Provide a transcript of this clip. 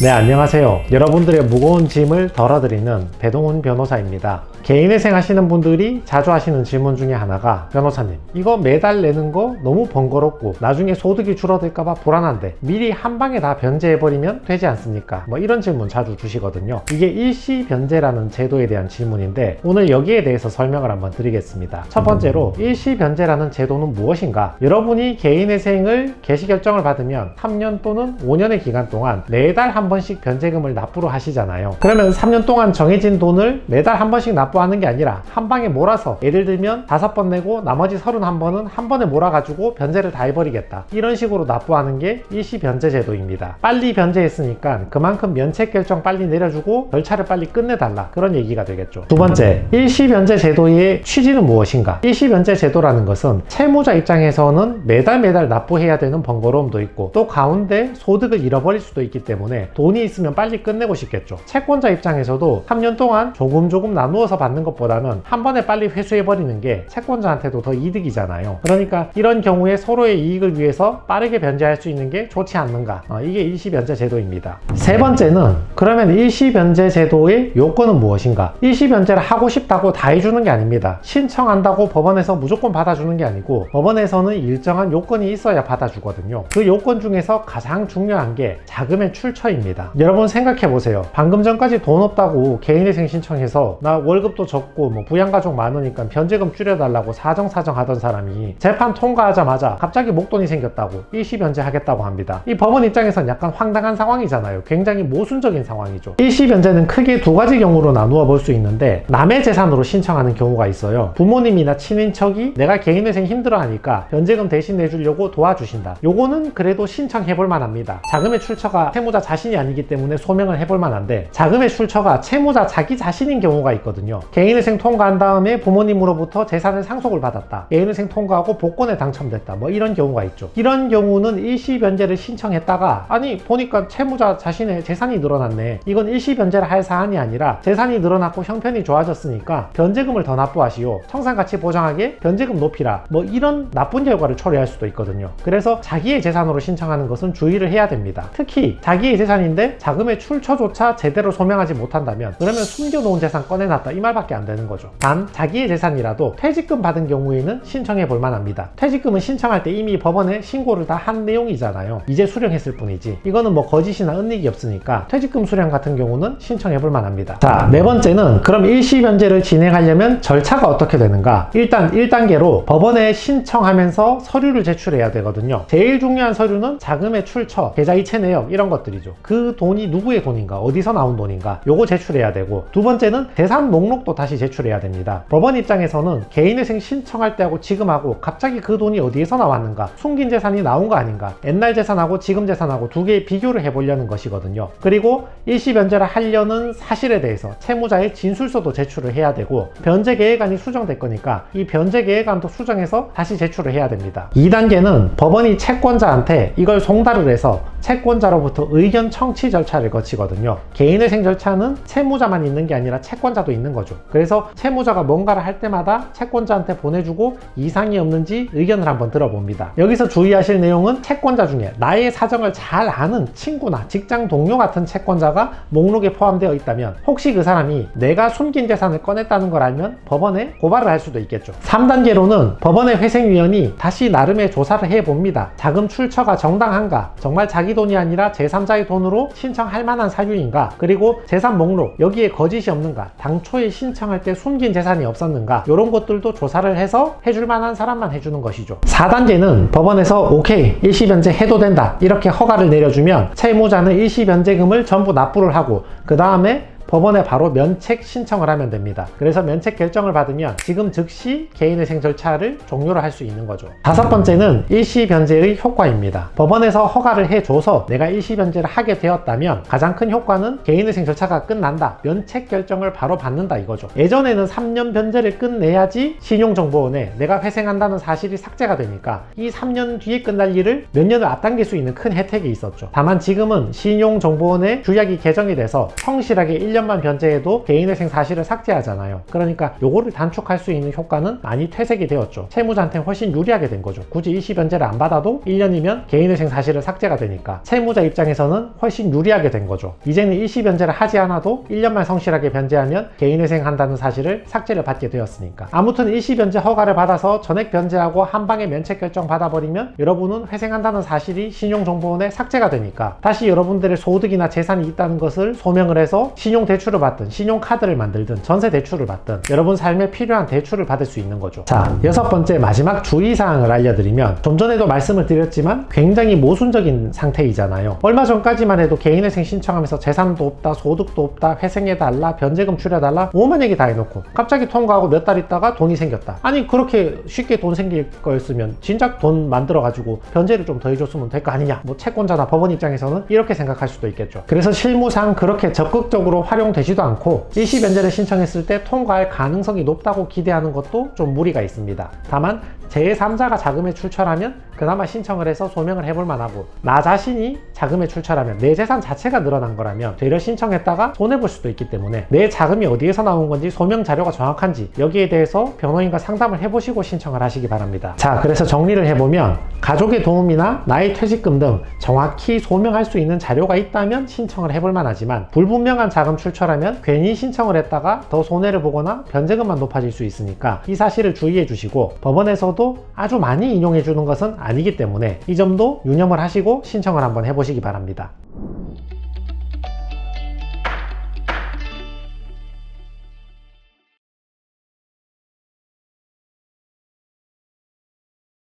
네, 안녕하세요. 여러분들의 무거운 짐을 덜어드리는 배동훈 변호사입니다. 개인회생 하시는 분들이 자주 하시는 질문 중에 하나가, 변호사님, 이거 매달 내는 거 너무 번거롭고 나중에 소득이 줄어들까봐 불안한데 미리 한 방에 다 변제해버리면 되지 않습니까? 뭐 이런 질문 자주 주시거든요. 이게 일시 변제라는 제도에 대한 질문인데, 오늘 여기에 대해서 설명을 한번 드리겠습니다. 첫 번째로, 일시 변제라는 제도는 무엇인가? 여러분이 개인회생을 개시 결정을 받으면 3년 또는 5년의 기간 동안 매달 한 번씩 변제금을 납부를 하시잖아요. 그러면 3년 동안 정해진 돈을 매달 한 번씩 납부하는 게 아니라 한 방에 몰아서, 예를 들면 5번 내고 나머지 31번은 한 번에 몰아가지고 변제를 다 해버리겠다, 이런 식으로 납부하는 게 일시 변제 제도입니다. 빨리 변제했으니까 그만큼 면책 결정 빨리 내려주고 절차를 빨리 끝내달라, 그런 얘기가 되겠죠. 두 번째, 일시 변제 제도의 취지는 무엇인가? 일시 변제 제도라는 것은 채무자 입장에서는 매달 납부해야 되는 번거로움도 있고, 또 가운데 소득을 잃어버릴 수도 있기 때문에 돈이 있으면 빨리 끝내고 싶겠죠. 채권자 입장에서도 3년 동안 조금 나누어서 받는 것보다는 한 번에 빨리 회수해버리는 게 채권자한테도 더 이득이잖아요. 그러니까 이런 경우에 서로의 이익을 위해서 빠르게 변제할 수 있는 게 좋지 않는가? 이게 일시 변제 제도입니다. 세 번째는, 그러면 일시 변제 제도의 요건은 무엇인가? 일시 변제를 하고 싶다고 다 해주는 게 아닙니다. 신청한다고 법원에서 무조건 받아주는 게 아니고, 법원에서는 일정한 요건이 있어야 받아주거든요. 그 요건 중에서 가장 중요한 게 자금의 출처입니다. 여러분 생각해보세요. 방금 전까지 돈 없다고 개인회생 신청해서 나 월급도 적고 뭐 부양가족 많으니까 변제금 줄여달라고 사정 하던 사람이 재판 통과하자마자 갑자기 목돈이 생겼다고 일시 변제하겠다고 합니다. 이 법원 입장에선 약간 황당한 상황이잖아요. 굉장히 모순적인 상황이죠. 일시 변제는 크게 두 가지 경우로 나누어 볼 수 있는데, 남의 재산으로 신청하는 경우가 있어요. 부모님이나 친인척이 내가 개인회생 힘들어하니까 변제금 대신 내주려고 도와주신다. 요거는 그래도 신청해볼 만합니다. 자금의 출처가 채무자 자신이 아니기 때문에 소명을 해볼 만한데, 자금의 출처가 채무자 자기 자신인 경우가 있거든요. 개인회생 통과한 다음에 부모님으로부터 재산을 상속을 받았다, 개인회생 통과하고 복권에 당첨됐다, 뭐 이런 경우가 있죠. 이런 경우는 일시 변제를 신청했다가, 아니 보니까 채무자 자신의 재산이 늘어났네, 이건 일시 변제를 할 사안이 아니라 재산이 늘어났고 형편이 좋아졌으니까 변제금을 더 납부하시오, 청산가치 보장하게 변제금 높이라, 뭐 이런 나쁜 결과를 초래할 수도 있거든요. 그래서 자기의 재산으로 신청하는 것은 주의를 해야 됩니다. 특히 자기의 재산인데 자금의 출처조차 제대로 소명하지 못한다면, 그러면 숨겨놓은 재산 꺼내놨다, 이 말밖에 안 되는 거죠. 단, 자기의 재산이라도 퇴직금 받은 경우에는 신청해 볼 만합니다. 퇴직금은 신청할 때 이미 법원에 신고를 다 한 내용이잖아요. 이제 수령했을 뿐이지, 이거는 뭐 거짓이나 은닉이 없으니까 퇴직금 수령 같은 경우는 신청해 볼 만합니다. 자, 네 번째는, 그럼 일시 변제를 진행하려면 절차가 어떻게 되는가? 일단 1단계로 법원에 신청하면서 서류를 제출해야 되거든요. 제일 중요한 서류는 자금의 출처, 계좌이체 내역, 이런 것들이죠. 그 돈이 누구의 돈인가, 어디서 나온 돈인가, 요거 제출해야 되고, 두 번째는 재산 목록도 다시 제출해야 됩니다. 법원 입장에서는 개인회생 신청할 때하고 지금하고 갑자기 그 돈이 어디에서 나왔는가, 숨긴 재산이 나온 거 아닌가, 옛날 재산하고 지금 재산하고 두 개의 비교를 해보려는 것이거든요. 그리고 일시 변제를 하려는 사실에 대해서 채무자의 진술서도 제출을 해야 되고, 변제 계획안이 수정될 거니까 이 변제 계획안도 수정해서 다시 제출을 해야 됩니다. 2단계는 법원이 채권자한테 이걸 송달을 해서 채권자로부터 의견 청취 절차를 거치거든요. 개인회생 절차는 채무자만 있는 게 아니라 채권자도 있는 거죠. 그래서 채무자가 뭔가를 할 때마다 채권자한테 보내주고 이상이 없는지 의견을 한번 들어봅니다. 여기서 주의하실 내용은, 채권자 중에 나의 사정을 잘 아는 친구나 직장 동료 같은 채권자가 목록에 포함되어 있다면, 혹시 그 사람이 내가 숨긴 재산을 꺼냈다는 걸 알면 법원에 고발을 할 수도 있겠죠. 3단계로는 법원의 회생위원이 다시 나름의 조사를 해봅니다. 자금 출처가 정당한가, 정말 자기 돈이 아니라 제3자의 돈으로 신청할 만한 사유인가, 그리고 재산 목록, 여기에 거짓이 없는가, 당초에 신청할 때 숨긴 재산이 없었는가, 이런 것들도 조사를 해서 해줄 만한 사람만 해주는 것이죠. 4단계는 법원에서 오케이, 일시 변제 해도 된다, 이렇게 허가를 내려주면 채무자는 일시 변제금을 전부 납부를 하고, 그 다음에 법원에 바로 면책 신청을 하면 됩니다. 그래서 면책 결정을 받으면 지금 즉시 개인회생 절차를 종료를 할 수 있는 거죠. 5번째는 일시 변제의 효과입니다. 법원에서 허가를 해줘서 내가 일시 변제를 하게 되었다면 가장 큰 효과는 개인회생 절차가 끝난다, 면책 결정을 바로 받는다, 이거죠. 예전에는 3년 변제를 끝내야지 신용정보원에 내가 회생한다는 사실이 삭제가 되니까 이 3년 뒤에 끝날 일을 몇 년을 앞당길 수 있는 큰 혜택이 있었죠. 다만 지금은 신용정보원의 규약이 개정이 돼서 성실하게 1년 1년만 변제해도 개인회생 사실을 삭제하잖아요. 그러니까 요거를 단축할 수 있는 효과는 많이 퇴색이 되었죠. 채무자한테는 훨씬 유리하게 된 거죠. 굳이 일시 변제를 안 받아도 1년이면 개인회생 사실을 삭제가 되니까 채무자 입장에서는 훨씬 유리하게 된 거죠. 이제는 일시 변제를 하지 않아도 1년만 성실하게 변제하면 개인회생 한다는 사실을 삭제를 받게 되었으니까. 아무튼 일시 변제 허가를 받아서 전액 변제하고 한 방에 면책 결정 받아버리면 여러분은 회생한다는 사실이 신용정보원에 삭제가 되니까 다시 여러분들의 소득이나 재산이 있다는 것을 소명을 해서 신용대출을 받든 신용카드를 만들든 전세대출을 받든 여러분 삶에 필요한 대출을 받을 수 있는 거죠. 자, 6번째 마지막 주의사항을 알려드리면 좀 전에도 말씀을 드렸지만 굉장히 모순적인 상태이잖아요. 얼마 전까지만 해도 개인회생 신청하면서 재산도 없다, 소득도 없다, 회생해달라, 변제금 줄여달라 5만 얘기 다 해놓고 갑자기 통과하고 몇 달 있다가 돈이 생겼다. 아니 그렇게 쉽게 돈 생길 거였으면 진작 돈 만들어가지고 변제를 좀 더 해줬으면 될 거 아니냐. 뭐 채권자나 법원 입장에서는 이렇게 생각할 수도 있겠죠. 그래서 실무상 그렇게 적극적으로 활용되지도 않고 일시 변제를 신청했을 때 통과할 가능성이 높다고 기대하는 것도 좀 무리가 있습니다. 다만 제3자가 자금에 출처라면 그나마 신청을 해서 소명을 해볼 만하고 나 자신이 자금에 출처라면 내 재산 자체가 늘어난 거라면 되려 신청했다가 손해볼 수도 있기 때문에 내 자금이 어디에서 나온 건지 소명 자료가 정확한지 여기에 대해서 변호인과 상담을 해보시고 신청을 하시기 바랍니다. 자, 그래서 정리를 해보면 가족의 도움이나 나의 퇴직금 등 정확히 소명할 수 있는 자료가 있다면 신청을 해볼 만하지만 불분명한 자금 출처라면 괜히 신청을 했다가 더 손해를 보거나 변제금만 높아질 수 있으니까 이 사실을 주의해 주시고 법원에서도 아주 많이 인용해 주는 것은 아니기 때문에 이 점도 유념을 하시고 신청을 한번 해보시기 바랍니다.